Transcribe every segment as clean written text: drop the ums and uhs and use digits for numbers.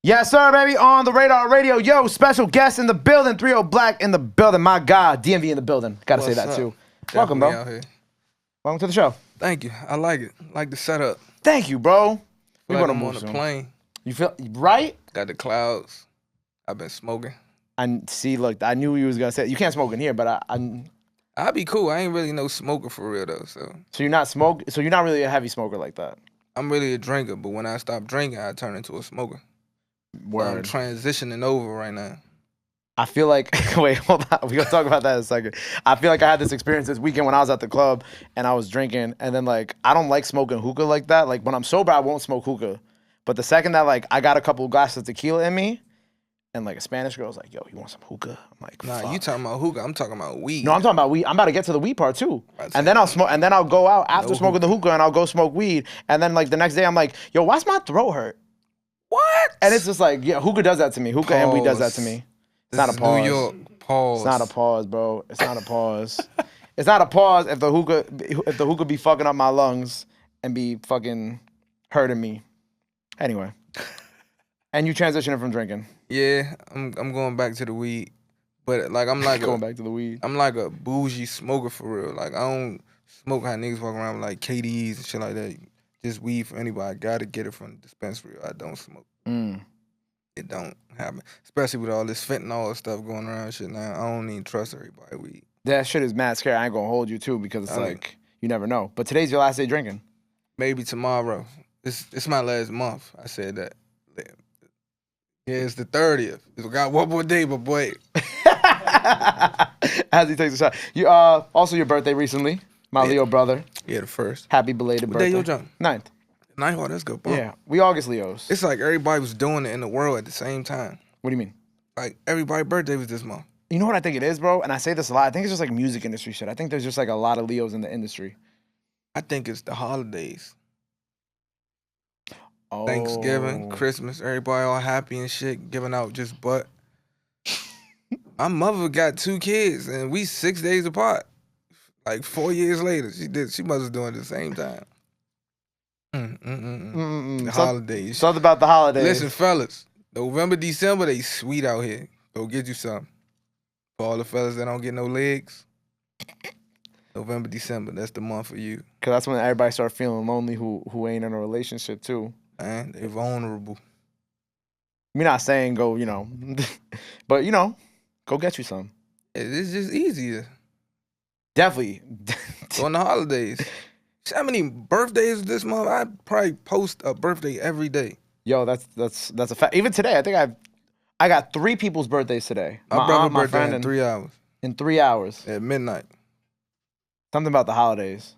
Yes, sir, baby, on the Radar Radio. Yo, special guest in the building, 3ohBlack in the building. My God, DMV in the building. Gotta say that, too. Welcome, bro. Out here. Welcome to the show. Thank you. I like it. I like the setup. Thank you, bro. We like I'm on the plane. You feel, right? Got the clouds. I've been smoking. I see, look, I knew you was gonna say, you can't smoke in here, but I'd be cool. I ain't really no smoker for real, though, so. So you're not really a heavy smoker like that? I'm really a drinker, but when I stop drinking, I turn into a smoker. Word. So I'm transitioning over right now. I feel like, wait, hold on. We're going to talk about that in a second. I feel like I had this experience this weekend when I was at the club and I was drinking. And then, like, I don't like smoking hookah like that. Like, when I'm sober, I won't smoke hookah. But the second that, like, I got a couple of glasses of tequila in me, and, like, a Spanish girl was like, yo, you want some hookah? I'm like, nah, fuck. You talking about hookah. I'm talking about weed. No, I'm talking about weed. I'm about to get to the weed part, too. And then I'll smoke, and then I'll go out after smoking the hookah and I'll go smoke weed. And then, like, the next day, I'm like, yo, why's my throat hurt? What? And it's just like, yeah, hookah does that to me. Hookah and weed does that to me. It's not a pause. New York pause. It's not a pause, bro. It's not a pause. It's not a pause if the hookah be fucking up my lungs and be fucking hurting me. Anyway. And you transitioning from drinking. Yeah, I'm going back to the weed. But like I'm like going back to the weed. I'm like a bougie smoker for real. Like I don't smoke how niggas walk around with like KDs and shit like that. Just weed for anybody. I gotta get it from the dispensary. I don't smoke. It don't happen. Especially with all this fentanyl stuff going around and shit now. I don't even trust everybody weed. That shit is mad scary. I ain't gonna hold you too because it's like you never know. But today's your last day drinking. Maybe tomorrow. It's my last month. I said that. Yeah, it's the 30th. We got one more day, but boy. As he takes a shot. You also your birthday recently. My Leo brother. Yeah, the first. Happy belated birthday. What day your jump? 9th. 9th? Oh, that's good. Bump. Yeah, we August Leos. It's like everybody was doing it in the world at the same time. What do you mean? Like everybody's birthday was this month. You know what I think it is, bro? And I say this a lot. I think it's just like music industry shit. I think there's just like a lot of Leos in the industry. I think it's the holidays. Oh. Thanksgiving, Christmas, everybody all happy and shit, giving out just butt. My mother got 2 kids and we 6 days apart. Like 4 years later, she must have doing it at the same time. The holidays. Something about the holidays. Listen, fellas, November, December, they sweet out here. Go get you some. For all the fellas that don't get no legs, November, December, that's the month for you. Cause that's when everybody start feeling lonely who ain't in a relationship too. Man, they vulnerable. We're not saying go, you know, but you know, go get you some. It's just easier. Definitely. On the holidays. How many birthdays this month? I'd probably post a birthday every day. Yo, that's a fact. Even today, I think I got 3 people's birthdays today. My brother's birthday in 3 hours. In 3 hours. At midnight. Something about the holidays.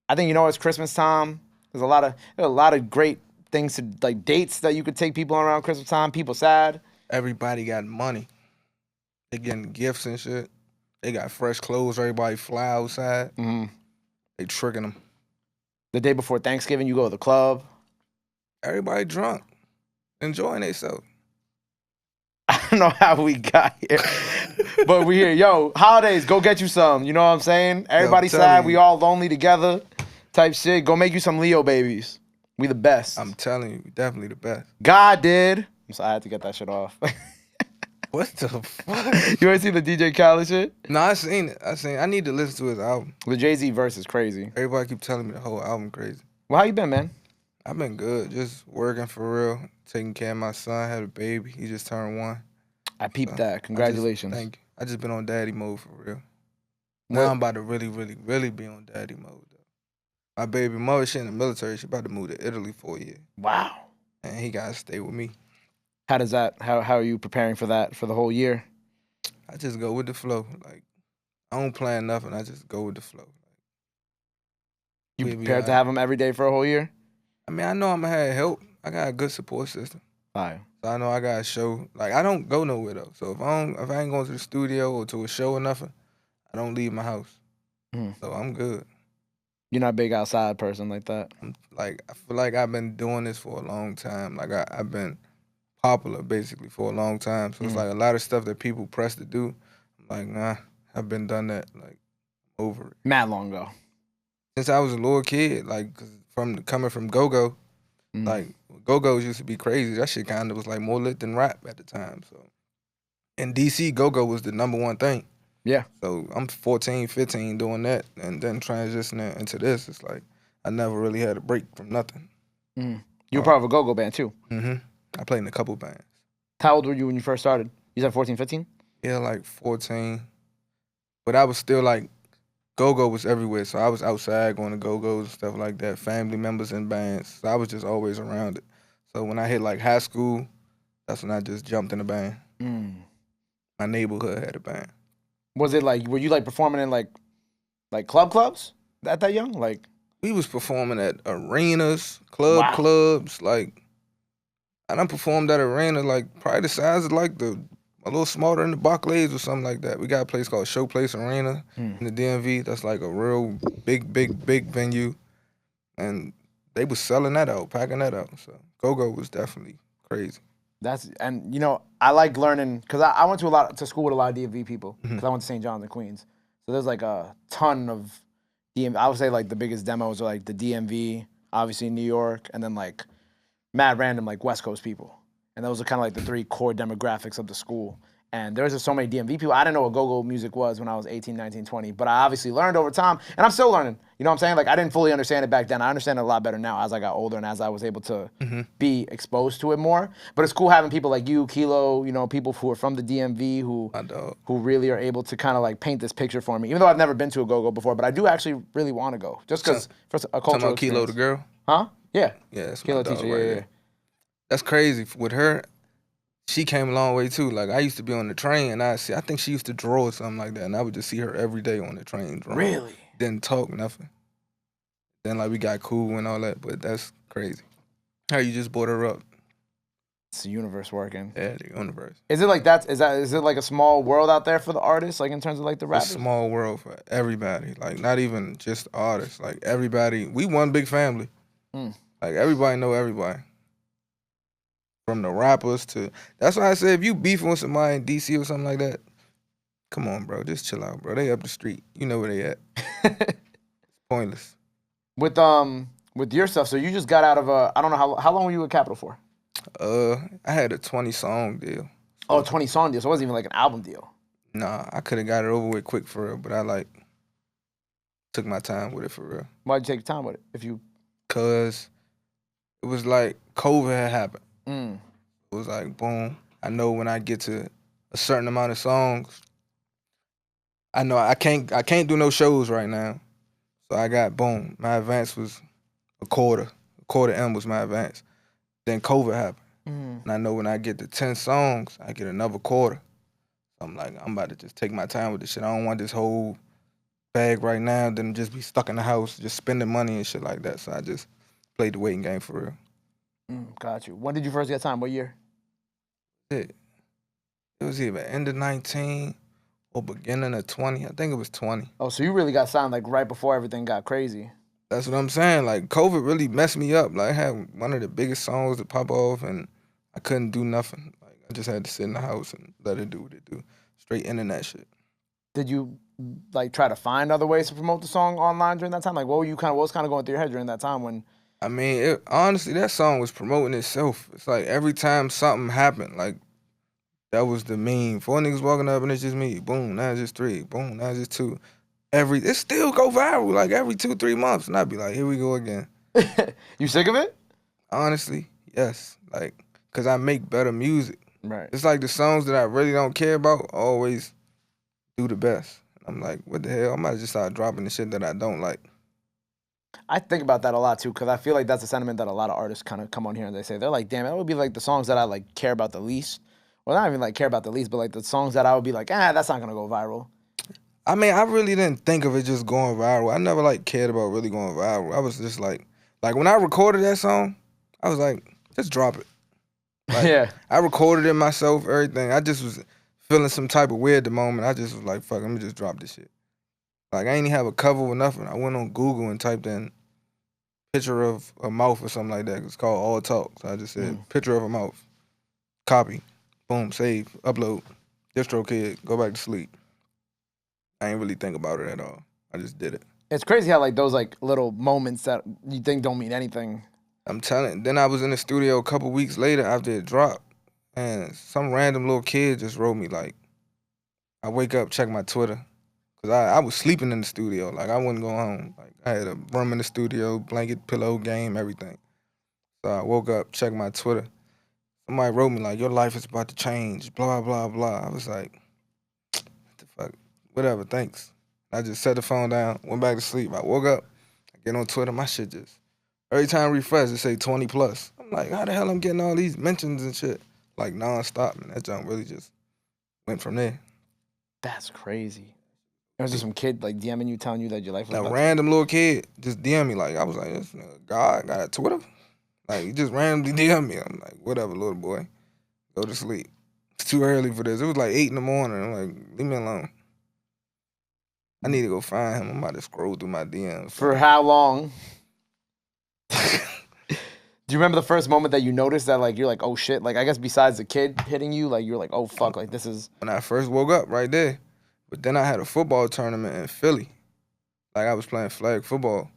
I think, you know, it's Christmas time. There's a lot of great things to, like, dates that you could take people around Christmas time. People sad. Everybody got money. They getting gifts and shit. They got fresh clothes. Everybody fly outside. They tricking them. The day before Thanksgiving, you go to the club. Everybody drunk. Enjoying themselves. I don't know how we got here. But we here. Yo, holidays, go get you some. You know what I'm saying? Everybody sad. We all lonely together type shit. Go make you some Leo babies. We the best. I'm telling you, definitely the best. God did. So I had to get that shit off. What the fuck? You ever see the DJ Khaled shit? No, I seen it. I need to listen to his album. The Jay-Z verse is crazy. Everybody keep telling me the whole album crazy. Well, how you been, man? I've been good. Just working for real. Taking care of my son. Had a baby. He just turned 1. I peeped that. Congratulations. Thank you. I just been on daddy mode for real. Now I'm about to really, really, really be on daddy mode, though. My baby mother, she in the military. She about to move to Italy for a year. Wow. And he got to stay with me. How does that, how are you preparing for that for the whole year? I just go with the flow. Like, I don't plan nothing. I just go with the flow. You prepared to have him every day for a whole year? I mean, I know I'm going to have help. I got a good support system. Fire. So I know I got to show. Like, I don't go nowhere, though. So if I ain't going to the studio or to a show or nothing, I don't leave my house. So I'm good. You're not a big outside person like that? I feel like I've been doing this for a long time. Like, I've been popular, basically, for a long time. So it's like a lot of stuff that people press to do. I'm like, nah, I've been done that. Like, over it. Mad long ago. Since I was a little kid, like, coming from GOGO, Like Go-Go's used to be crazy. That shit kind of was like more lit than rap at the time. So in DC, Go-Go was the #1 thing. Yeah. So I'm 14, 15 doing that, and then transitioning into this. It's like I never really had a break from nothing. You were part of a go-go band too. I played in a couple bands. How old were you when you first started? You said 14, 15? Yeah, like 14. But I was still like, go-go was everywhere. So I was outside going to go-go's and stuff like that, family members in bands. So I was just always around it. So when I hit like high school, that's when I just jumped in a band. My neighborhood had a band. Was it like, were you like performing in like clubs at that young? Like, we was performing at arenas, clubs. Like, I done performed at arena like probably the size of like a little smaller than the Barclays or something like that. We got a place called Showplace Arena in the DMV. That's like a real big venue, and they was selling that out, packing that out. So go-go was definitely crazy. And you know, I like learning because I went to school with a lot of DMV people because I went to St. John's in Queens. So there's like a ton of DMV. I would say like the biggest demos are like the DMV, obviously New York, and then like mad random like West Coast people. And those are kind of like the 3 core demographics of the school. And there's just so many DMV people. I didn't know what go-go music was when I was 18, 19, 20, but I obviously learned over time, and I'm still learning. You know what I'm saying? Like, I didn't fully understand it back then. I understand it a lot better now as I got older and as I was able to be exposed to it more. But it's cool having people like you, Kilo, you know, people who are from the DMV who really are able to kind of like paint this picture for me. Even though I've never been to a go-go before, but I do actually really want to go. Just because for a cultural experience. Kilo the girl? Huh? Yeah. Yeah, that's Kilo my dog teacher, right yeah. That's crazy. With her, she came a long way too. Like I used to be on the train and I think she used to draw or something like that. And I would just see her every day on the train drawing. Really? Didn't talk, nothing. Then like we got cool and all that, but that's crazy. How you just brought her up. It's the universe working. Yeah, the universe. Is it like that? Is it like a small world out there for the artists, like in terms of like the rappers? It's a small world for everybody. Like not even just artists. Like everybody. We one big family. Like everybody know everybody. From the rappers to, that's why I say if you beefing with somebody in DC or something like that, come on, bro, just chill out, bro. They up the street, you know where they at. It's pointless. With your stuff, so you just got out of I don't know how long were you at Capitol for? I had a 20-song deal. Oh, 20-song deal. So it wasn't even like an album deal. Nah, I could have got it over with quick for real, but I like took my time with it for real. Why'd you take your time with it? Cause it was like COVID had happened. It was like, boom, I know when I get to a certain amount of songs, I know I can't do no shows right now. So I got, boom, my advance was a quarter M was my advance. Then COVID happened. And I know when I get to 10 songs, I get another quarter. So I'm like, I'm about to just take my time with this shit. I don't want this whole bag right now, then just be stuck in the house, just spending money and shit like that. So I just played the waiting game for real. Got you. When did you first get signed? What year? It was either end of 19 or beginning of 20. I think it was 20. Oh, so you really got signed like right before everything got crazy. That's what I'm saying. Like COVID really messed me up. Like I had one of the biggest songs to pop off and I couldn't do nothing. Like I just had to sit in the house and let it do what it do. Straight internet shit. Did you like try to find other ways to promote the song online during that time? Like what was kind of going through your head during that time when? I mean, honestly, that song was promoting itself. It's like every time something happened, like that was the meme. 4 niggas walking up and it's just me. Boom, now it's just 3. Boom, now it's just 2. It still go viral like every 2-3 months, and I'd be like, here we go again. You sick of it? Honestly, yes. Like, cause I make better music. Right. It's like the songs that I really don't care about always do the best. I'm like, what the hell? I might just start dropping the shit that I don't like. I think about that a lot too, because I feel like that's a sentiment that a lot of artists kind of come on here and they say. They're like, damn, that would be like the songs that I like care about the least. Well, not even like care about the least, but like the songs that I would be like, that's not gonna go viral. I mean, I really didn't think of it just going viral. I never like cared about really going viral. I was just like when I recorded that song, I was like, just drop it. Like, yeah. I recorded it myself, everything. I just was feeling some type of weird at the moment. I just was like, fuck, let me just drop this shit. Like, I ain't even have a cover or nothing. I went on Google and typed in picture of a mouth or something like that. It's called All Talk. So I just said, picture of a mouth. Copy. Boom, save, upload. DistroKid, go back to sleep. I ain't really think about it at all. I just did it. It's crazy how like those like little moments that you think don't mean anything I'm telling. Then I was in the studio a couple weeks later after it dropped, and some random little kid just wrote me like, I wake up, check my Twitter, cause I was sleeping in the studio, like I wasn't going home. Like I had a room in the studio, blanket, pillow, game, everything. So I woke up, checked my Twitter. Somebody wrote me like, your life is about to change, blah blah blah. I was like, what the fuck, whatever, thanks. I just set the phone down, went back to sleep. I woke up, I get on Twitter, my shit just every time I refresh, it say 20 plus. I'm like, how the hell I'm getting all these mentions and shit like nonstop, man? That junk really just went from there. That's crazy. There was just some kid like DMing you, telling you that your life was A about random little kid just DM me like, I was like, this nigga God got a Twitter? Like, he just randomly DM me. I'm like, whatever, little boy, go to sleep. It's too early for this. It was like 8 in the morning. I'm like, leave me alone. I need to go find him. I'm about to scroll through my DMs. For how long? Do you remember the first moment that you noticed that like you're like, oh shit? Like I guess besides the kid hitting you, like you're like, oh fuck, like this is When I first woke up right there. But then I had a football tournament in Philly. Like I was playing flag football.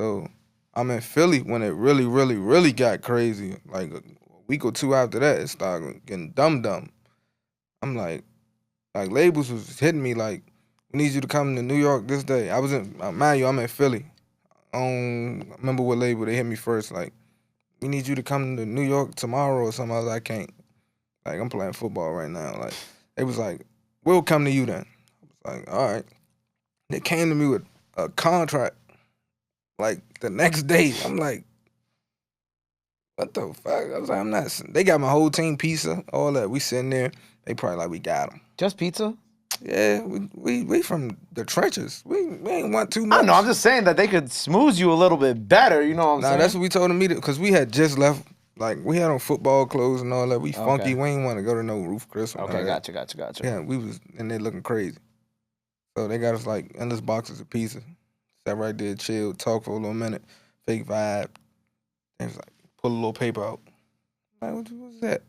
So I'm in Philly when it really, really, really got crazy. Like a week or two after that, it started getting dumb. I'm like labels was hitting me like, we need you to come to New York this day. I was in, mind you, I'm in Philly. I don't remember what label they hit me first. Like, we need you to come to New York tomorrow or something. I was like, I can't. Like, I'm playing football right now. Like, it was like, we'll come to you then. I was like, all right. They came to me with a contract, like, the next day. I'm like, what the fuck? I was like, I'm not. They got my whole team pizza, all that. We sitting there. They probably like, we got them. just pizza? Yeah, we from the trenches. We ain't want too much. I know. I'm just saying that they could smooth you a little bit better. You know what I'm saying? That's what we told them because we had just left. Like we had on football clothes and all that. We funky. We ain't want to go to no Roof Chris. Okay, gotcha. Yeah, we was in there looking crazy. So they got us like endless boxes of pizza. Sat right there, chilled, talked for a little minute, fake vibe. They was like, pull a little paper out. I'm like, what's that?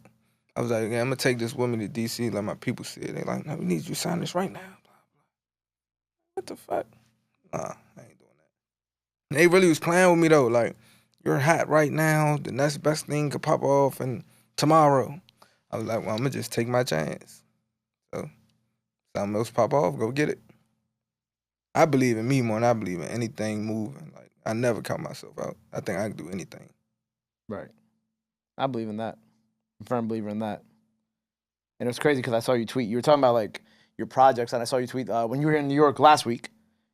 I was like, yeah, I'm gonna take this woman to DC, let my people see it. They like, no, we need you to sign this right now. What the fuck? Nah, I ain't doing that. And they really was playing with me though, like, you're hot right now, the next best thing could pop off and tomorrow. I was like, well, I'm gonna just take my chance. So something else pop off, go get it. I believe in me more than I believe in anything moving. Like, I never count myself out. I think I can do anything. Right. I believe in that. I'm a firm believer in that. And it was crazy because I saw you tweet. You were talking about like your projects, and I saw you tweet when you were in New York last week.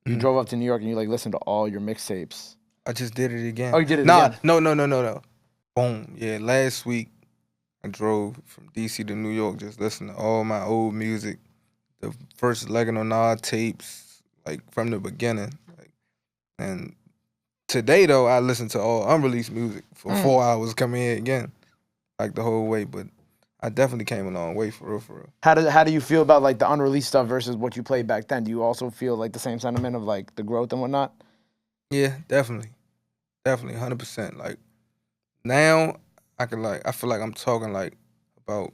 You drove up to New York and you like listened to all your mixtapes. I just did it again. Oh, you did it again? No. Boom. Yeah, last week I drove from DC to New York, just listening to all my old music, the first Leg and Nod tapes, like from the beginning. Like, and today though, I listened to all unreleased music for 4 hours coming here again, like the whole way. But I definitely came a long way, for real. How do you feel about like the unreleased stuff versus what you played back then? Do you also feel like the same sentiment of like the growth and whatnot? Yeah, definitely, 100%. Like now, I feel like I'm talking like about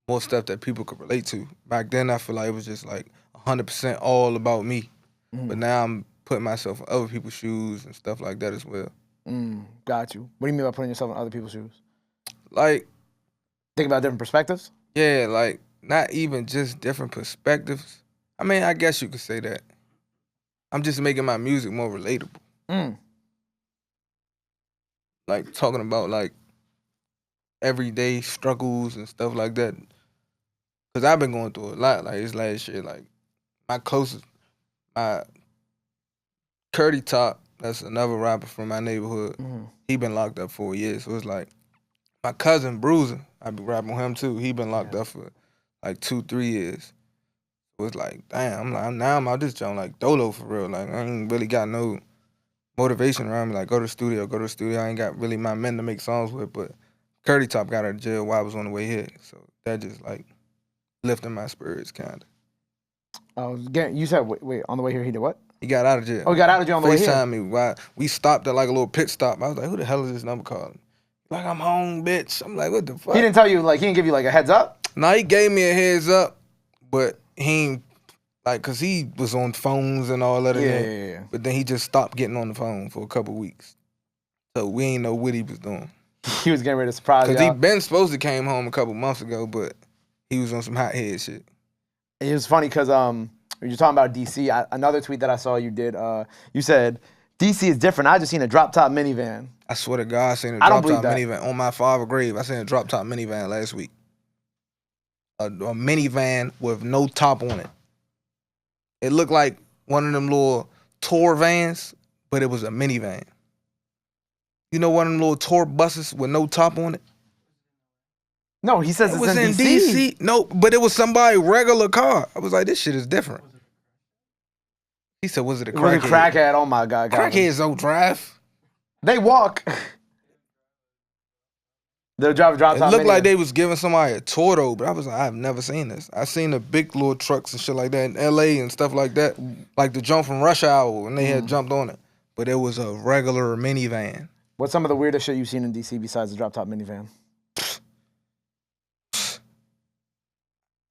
more stuff that people could relate to. Back then, I feel like it was just like 100% all about me. But now I'm putting myself in other people's shoes and stuff like that as well. Got you. What do you mean by putting yourself in other people's shoes? Like, think about different perspectives? Yeah, like not even just different perspectives. I mean, I guess you could say that. I'm just making my music more relatable. Like talking about like everyday struggles and stuff like that. Cause I've been going through a lot. Like this last year, like my Curdy Top, that's another rapper from my neighborhood. He been locked up for 4 years. So it's like my cousin Bruiser, I be rapping with him too. He been locked up for like 2-3 years. So it's like, damn, I'm out this joint like Dolo for real. Like I ain't really got no motivation around me. Like go to the studio. I ain't got really my men to make songs with, but Curdy Top got out of jail while I was on the way here. So that just like lifting my spirits kinda. Oh, you said wait, on the way here he did what? He got out of jail. Oh, he got out of jail on the way here? FaceTime me while we stopped at like a little pit stop. I was like, who the hell is this number calling? Like, I'm home, bitch. I'm like, what the fuck? He didn't tell you, like, he didn't give you like a heads up? No, he gave me a heads up, but he ain't, like, cause he was on phones and all that. Yeah. But then he just stopped getting on the phone for a couple weeks. So we ain't know what he was doing. He was getting ready to surprise Cause y'all. he been supposed to came home a couple months ago, but he was on some hot head shit. It was funny because when you're talking about DC, another tweet that I saw you did, you said, DC is different. I just seen a drop top minivan. I swear to God, I seen a I don't drop top believe that. minivan on my father's grave. I seen a drop top minivan last week. A minivan with no top on it. It looked like one of them little tour vans, but it was a minivan. You know one of them little tour buses with no top on it? No, he says It it's was in in DC. DC. No, but it was somebody's regular car. I was like, this shit is different. He said, was it a It was a crackhead? crackhead. Oh my God. Calvin. Crackheads don't drive. They walk. They'll drive a drop It top looked like minivan. they was giving somebody a tour though, but I was like, I've never seen this. I seen the big little trucks and shit like that in LA and stuff like that. Like the jump from Rush Hour when they had jumped on it. But it was a regular minivan. What's some of the weirdest shit you've seen in DC besides the drop top minivan?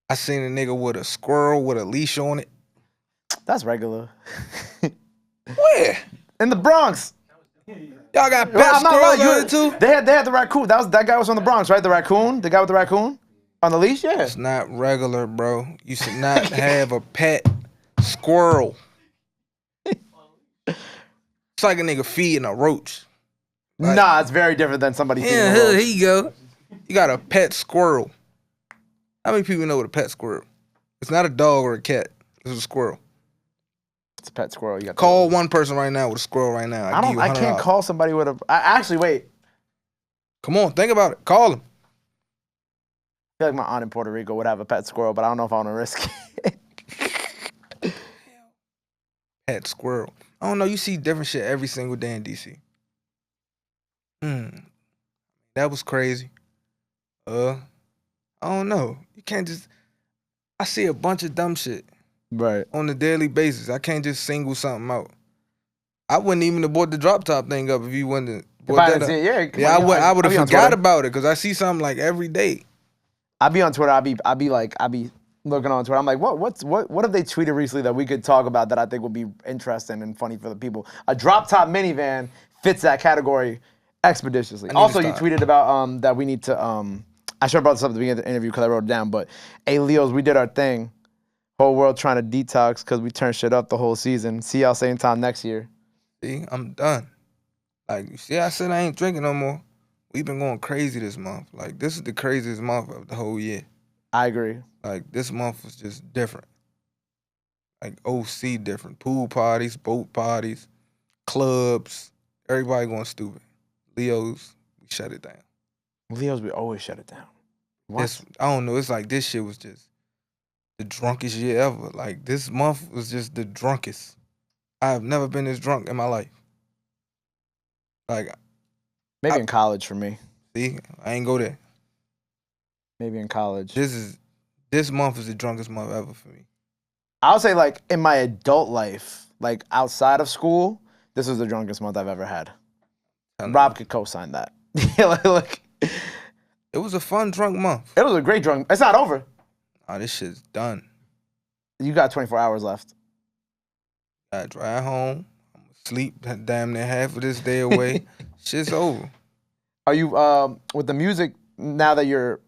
I seen a nigga with a squirrel with a leash on it. That's regular. Where? In the Bronx. Y'all got pet Well, I'm not squirrels lying. on it too? They had the raccoon. That guy was from the Bronx, right? The raccoon? The guy with the raccoon? On the leash? Yeah. It's not regular, bro. You should not have a pet squirrel. It's like a nigga feeding a roach. Like, Nah, it's very different than somebody feeding yeah, a here roach. you go. You got a pet squirrel. How many people know what a pet squirrel? It's not a dog or a cat. It's a squirrel. It's a pet squirrel. You got Call one person right now with a squirrel right now. I'll give you I $100. can't call somebody with a. Actually, wait. Come on, think about it. Call him. I feel like my aunt in Puerto Rico would have a pet squirrel, but I don't know if I want to risk it. Pet squirrel. I don't know. You see different shit every single day in DC. That was crazy. I don't know. You can't just. I see a bunch of dumb shit Right. on a daily basis. I can't just single something out. I wouldn't even have bought the drop top thing up if you wouldn't have If bought I that didn't up. see it, Yeah, I would have on forgot Twitter. about it because I see something like every day. I'd be on Twitter. I'd be looking on Twitter. I'm like, what have they tweeted recently that we could talk about that I think would be interesting and funny for the people? A drop top minivan fits that category expeditiously. I need to Also, you start. tweeted about that we need to. I should have brought this up at the beginning of the interview because I wrote it down. But hey, Leos, we did our thing. Whole world trying to detox because we turned shit up the whole season. See y'all same time next year. See, I'm done. Like, you see, I said I ain't drinking no more. We've been going crazy this month. Like, this is the craziest month of the whole year. I agree. Like, this month was just different. Like, OC different. Pool parties, boat parties, clubs. Everybody going stupid. Leos, we shut it down. Leos, we always shut it down. What? This, I don't know. It's like this shit was just the drunkest year ever. Like, this month was just the drunkest. I've never been this drunk in my life. Like, Maybe in college for me. see, I ain't go there. Maybe in college. This month is the drunkest month ever for me. I would say, like, in my adult life, like, outside of school, this was the drunkest month I've ever had. Rob could co-sign that. Like, It was a fun drunk month. it was a great drunk. It's not over. Oh, this shit's done. You got 24 hours left. I drive home. I'm asleep damn near half of this day away. Shit's over. Are you, with the music, now that you're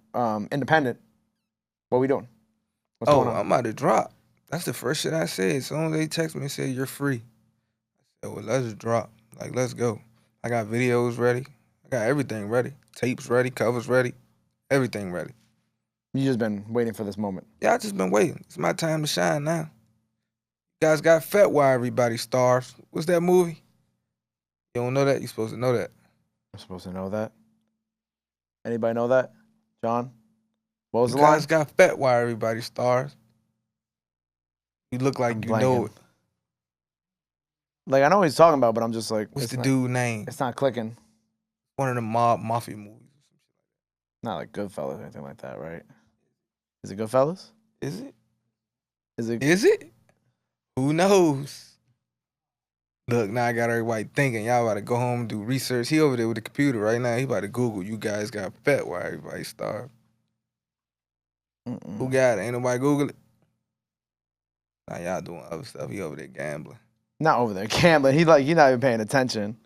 independent, what are we doing? What's going on? I'm about to drop. That's the first shit I said. As soon as they text me and say you're free, I said, well, let's drop. Like, let's go. I got videos ready. I got everything ready. Tapes ready, covers ready, everything ready. You just been waiting for this moment. Yeah, I just been waiting. It's my time to shine now. You guys got Fat Why Everybody Stars. What's that movie? You don't know that? You're supposed to know that. I'm supposed to know that. Anybody know that? John? What was You the line? guys got Fat Why Everybody Stars. You look like I'm you know blanking. it. Like, I know what he's talking about, but I'm just like, What's it's the not, dude name? It's not clicking. One of the mafia movies. Not like Goodfellas or anything like that, right? Is it Goodfellas? Is it? Is it? Is it? Who knows? Look, now I got everybody thinking. Y'all about to go home and do research. He over there with the computer right now. He about to Google. You guys got Fat Why Everybody Starved. Who got it? Ain't nobody Google it? Nah, y'all doing other stuff. He over there gambling. Not over there gambling. He's not even paying attention.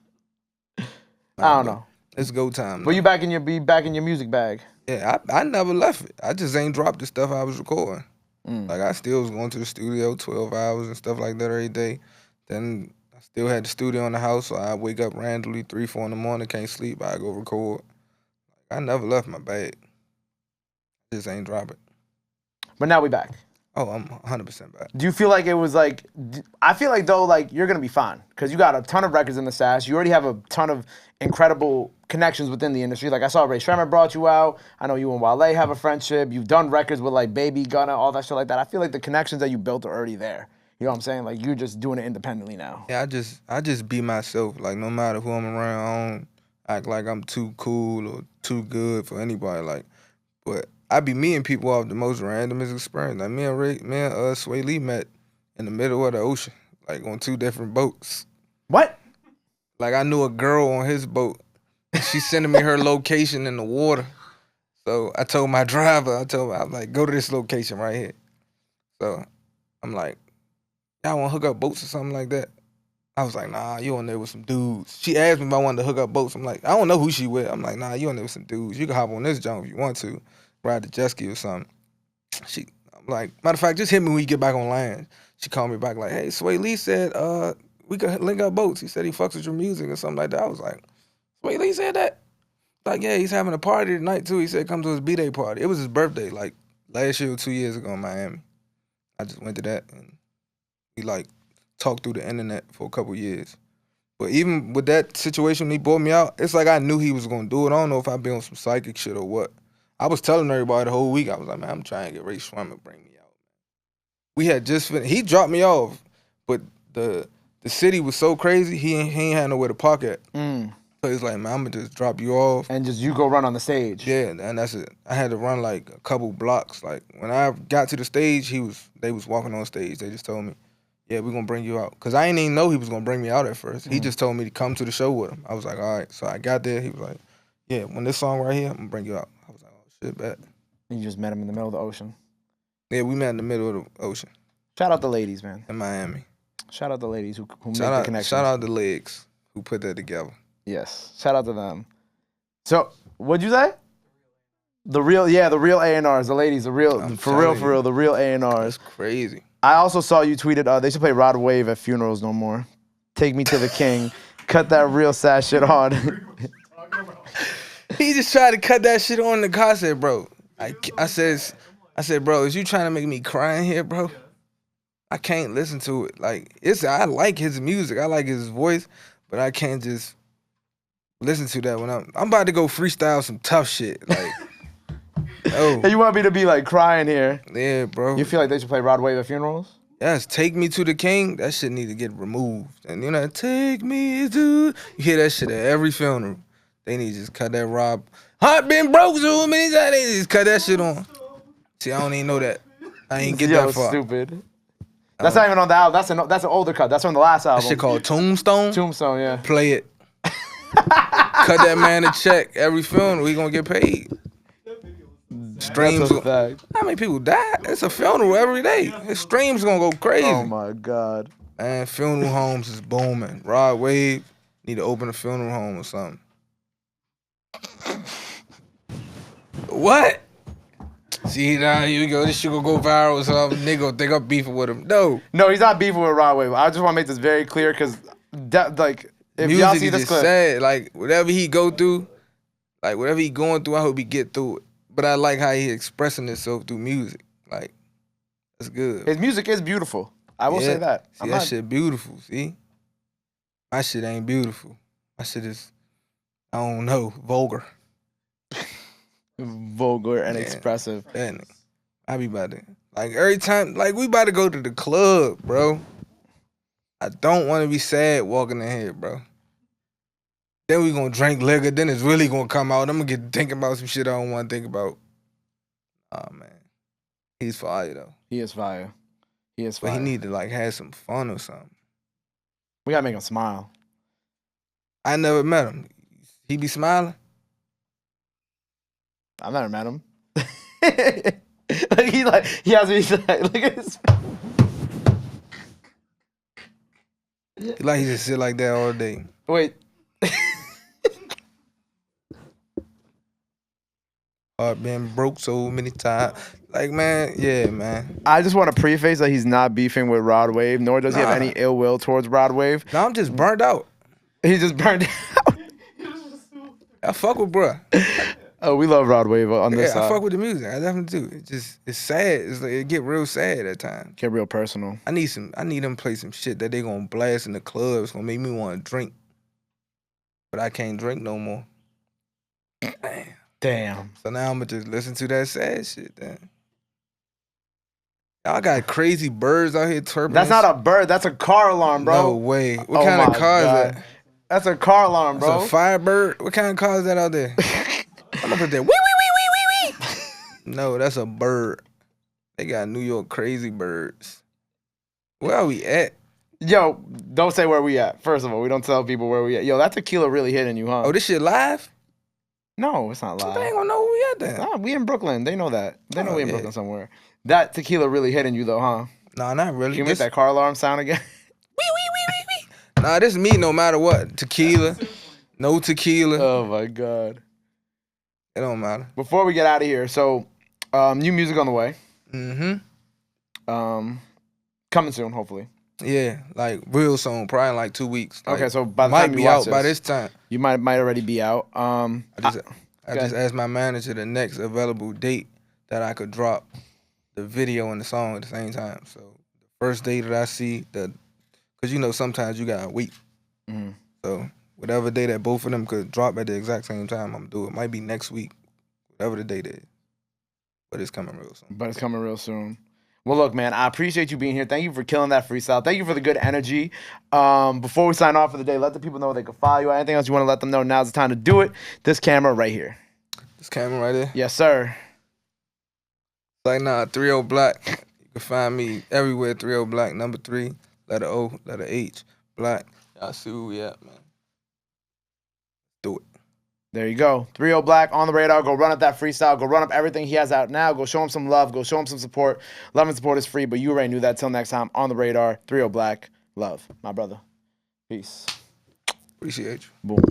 I don't know. It's go time. But you back in your music bag. Yeah, I never left it. I just ain't dropped the stuff I was recording. Like I still was going to the studio 12 hours and stuff like that every day. Then I still had the studio in the house, so I wake up randomly 3, 4 in the morning, can't sleep. I go record. I never left my bag. Just ain't drop it. But now we back. Oh, I'm 100% back. Do you feel like it was like? I feel like though, like you're gonna be fine because you got a ton of records in the stash. You already have a ton of incredible connections within the industry. Like I saw Ray Shremmer brought you out. I know you and Wale have a friendship. You've done records with like Baby, Gunna, all that shit like that. I feel like the connections that you built are already there. You know what I'm saying? Like you're just doing it independently now. Yeah, I just be myself. Like no matter who I'm around, I don't act like I'm too cool or too good for anybody. Like, but I be meeting people off the most randomest experience. Like me and Sway Lee met in the middle of the ocean, like on 2 different boats. What? Like I knew a girl on his boat. She sending me her location in the water. So I told my driver, I'm like, go to this location right here. So I'm like, y'all want to hook up boats or something like that? I was like, nah, you on there with some dudes. She asked me if I wanted to hook up boats. I'm like, I don't know who she with. I'm like, nah, you on there with some dudes. You can hop on this jump if you want to, ride the jet ski or something. I'm like, matter of fact, just hit me when you get back on land. She called me back like, hey, Sway Lee said we could link up boats. He said he fucks with your music or something like that. I was like, Sway Lee said that? Like, yeah, he's having a party tonight too. He said come to his B-Day party. It was his birthday, like last year or 2 years ago in Miami. I just went to that and we like talked through the internet for a couple years. But even with that situation, when he brought me out, it's like I knew he was gonna do it. I don't know if I'd be on some psychic shit or what. I was telling everybody the whole week, I was like, man, I'm trying to get Ray Shremmer to bring me out. We had just finished. He dropped me off, but the city was so crazy, he ain't had nowhere to park at. So he's like, man, I'm gonna just drop you off. And just you go run on the stage. Yeah, and that's it. I had to run like a couple blocks. Like when I got to the stage, they was walking on stage. They just told me, yeah, we're gonna bring you out. Cause I didn't even know he was gonna bring me out at first. He just told me to come to the show with him. I was like, all right. So I got there, he was like, yeah, when this song right here, I'm gonna bring you out. I was like, oh shit, bet. And you just met him in the middle of the ocean. Yeah, we met in the middle of the ocean. Shout out the ladies, man. In Miami. Shout out the ladies who make the connection. Shout out the legs who put that together. Yes. Shout out to them. So, what'd you say? The real A&Rs, the ladies, the real A&Rs. That's crazy. I also saw you tweeted, they should play Rod Wave at funerals no more. Take me to the king. Cut that real sad shit on. He just tried to cut that shit on the car. I said, bro, I said, bro, is you trying to make me cry in here, bro? I can't listen to it. Like, I like his music. I like his voice, but I can't just listen to that when I'm about to go freestyle some tough shit. Like, oh. Hey, you want me to be like crying here? Yeah, bro. You feel like they should play Rod Wave at funerals? Yes, Take Me to the King. That shit need to get removed. And you know, take me to. You hear that shit at every funeral. They need to just cut that Rob. Heart been broke so many times. They just cut that shit on. See, I don't even know that. I ain't get that far. Stupid. That's not even on the album. That's an older cut. That's from the last album. That shit called Tombstone. Tombstone, yeah. Play it. Cut that man a check every funeral. He gonna get paid. Streams. How many people die? It's a funeral every day. His streams gonna go crazy. Oh my God. And funeral homes is booming. Rod Wave need to open a funeral home or something. What? See, now here we go. This shit gonna go viral or something. Nigga gonna think I'm beefing with him. No, he's not beefing with Rod Wave. I just want to make this very clear because, like, if music y'all see is this just clip, sad. Like whatever he go through, like whatever he going through, I hope he get through it. But I like how he expressing himself through music. Like that's good. His music is beautiful. I will say that. See, that shit beautiful. See, my shit ain't beautiful. My shit is, I don't know, vulgar. Vulgar and expressive. And I be about to, like every time, like we about to go to the club, bro. I don't want to be sad walking in here, bro. Then we gonna drink liquor, then it's really gonna come out. I'm gonna get thinking about some shit I don't want to think about. Oh man, he's fire though. He is fire. He is fire. But he need to like have some fun or something. We gotta make him smile. I never met him. He be smiling? I've never met him. He's like, look at his. He like he just sit like that all day. Wait. I've been broke so many times. Like, man, yeah, man. I just want to preface that he's not beefing with Rod Wave, nor does he have any ill will towards Rod Wave. No, I'm just burnt out. He just burned out. I fuck with bruh. Oh, we love Rod Wave on this Yeah, I side. fuck with the music. I definitely do. It's sad. It's like it get real sad at times. Get real personal. I need them to play some shit that they gonna blast in the club. It's gonna make me want to drink. But I can't drink no more. Damn. So now I'm gonna just listen to that sad shit then. Y'all got crazy birds out here chirping. That's not a bird. That's a car alarm, bro. No way. What kind of car is that? That's a car alarm, bro. It's a firebird? What kind of car is that out there? I'm gonna put that wee, wee, wee, wee, wee, wee. No, that's a bird. They got New York crazy birds. Where are we at? Yo, don't say where we at. First of all, we don't tell people where we at. Yo, that tequila really hitting you, huh? Oh, this shit live? No, it's not live. They ain't gonna know where we at then. Nah, we in Brooklyn. They know that. They know we in yeah. Brooklyn somewhere. That tequila really hitting you though, huh? Nah, not really. Can you make that car alarm sound again? Wee, wee, wee, wee, wee. Nah, this is me no matter what. Tequila. No tequila. Oh my God. It don't matter. Before we get out of here, so new music on the way. Mm-hmm. Coming soon, hopefully. Yeah, like real soon, probably in like 2 weeks. Like, Okay, so by the might time you be watch out by this time. You might already be out. I just asked my manager the next available date that I could drop the video and the song at the same time. So the first date that I see, because you know sometimes you gotta wait. Mm-hmm. So whatever day that both of them could drop at the exact same time, I'm gonna do it. Might be next week, whatever the date is. But it's coming real soon. Well, look, man, I appreciate you being here. Thank you for killing that freestyle. Thank you for the good energy. Before we sign off for the day, let the people know they can follow you. Anything else you want to let them know, now's the time to do it. This camera right here. This camera right there? Yes, sir. Like, 3ohBlack. You can find me everywhere, 3ohBlack, number 3, letter O, letter H, Black. Y'all see who we at, man. Do it. There you go. 3ohBlack on the radar. Go run up that freestyle. Go run up everything he has out now. Go show him some love. Go show him some support. Love and support is free, but you already knew that. Till next time, on the radar. 3ohBlack. Love, my brother. Peace. Appreciate you. Boom.